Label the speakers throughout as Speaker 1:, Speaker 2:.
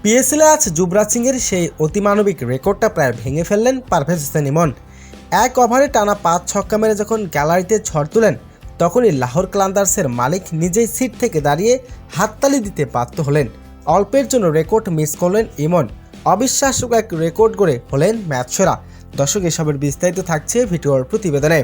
Speaker 1: পিএসএলে আজ যুবরাজ সিংয়ের সেই অতিমানবিক রেকর্ডটা প্রায় ভেঙে ফেললেন পারভেজ হোসেন ইমন। এক ওভারে টানা 5 ছক্কা মেরে যখন গ্যালারিতে ঝড় তুলেন, তখনই লাহোর কালান্দার্সের মালিক নিজেই সিট থেকে দাঁড়িয়ে হাততালি দিতে বাধ্য হলেন। অল্পের জন্য রেকর্ড মিস করলেন ইমন। অবিশ্বাস্য এক রেকর্ড গড়ে হলেন ম্যাচ সেরা। দর্শক, এসবের বিস্তারিত থাকছে ভিডিওর প্রতিবেদনে।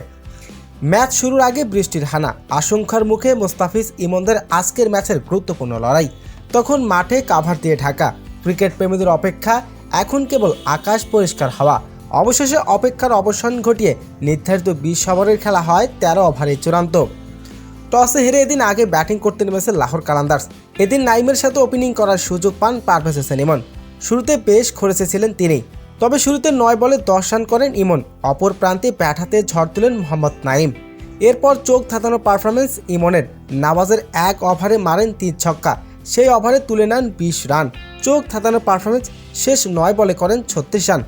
Speaker 1: ম্যাচ শুরুর আগে বৃষ্টির হানা, আশঙ্কার মুখে মোস্তাফিজ ইমনদের আজকের ম্যাচের গুরুত্বপূর্ণ লড়াই। তখন মাঠে কাভার দিয়ে ঢাকা। ক্রিকেট প্রেমীদের অপেক্ষা, এখন কেবল আকাশ পরিষ্কার হওয়া। অবশেষে অপেক্ষার অবসান ঘটিয়ে নির্ধারিত 20 ওভারের খেলা হয় 13 ওভারে চূড়ান্ত। টসে হেরে এদিন আগে ব্যাটিং করতে নেমেছে লাহোর কালান্দার্স। এদিন নাইমের সাথে ওপেনিং করার সুযোগ পান পারভেজ হোসেন ইমন। শুরুতে বেশ খড়েছেছিলেন তিনি, তবে শুরুতে 9 বলে 10 রান করেন ইমন। অপর প্রান্তে ব্যাট হাতে ঝড় তুলেন মোহাম্মদ নাইম। এরপর চোখ ধাঁধানো পারফরমেন্স ইমনের। নওয়াজের এক ওভারে মারেন 3 ছক্কা, সেই ওভারে তুলে নেন 20 রান। চোখ ধাঁধানো পারফরমেন্স, শেষ 9 বলে করেন 36 রান।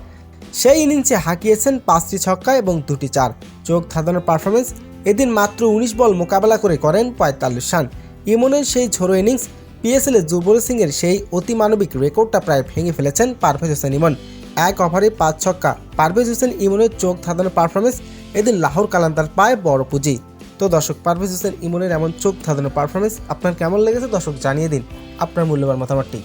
Speaker 1: সেই ইনিংসে হাঁকিয়েছেন 5টি ছক্কা এবং 2টি 4। চোখ ধাঁধানো পারফরমেন্স, এদিন মাত্র 19 বল মোকাবেলা করে করেন 45 রান। ইমনের সেই ঝোড়ো ইনিংস পিএসএলে যুবরাজ সিংয়ের সেই অতিমানবিক রেকর্ডটা প্রায় ভেঙে ফেলেছেন পারভেজ হোসেন ইমন। এক ওভারে 5 ছক্কা পারভেজ হোসেন ইমনের চোখ ধাঁধানো পারফরমেন্স এদিন লাহোর কালান্দার পায় বড় পুঁজি। তো দর্শক, পারভেজ হোসেন ইমনের এমন চোখ ধাঁধানো পারফরমেন্স আপনার কেমন লেগেছে দর্শক জানিয়ে দিন আপনার মূল্যবান মতামতটি।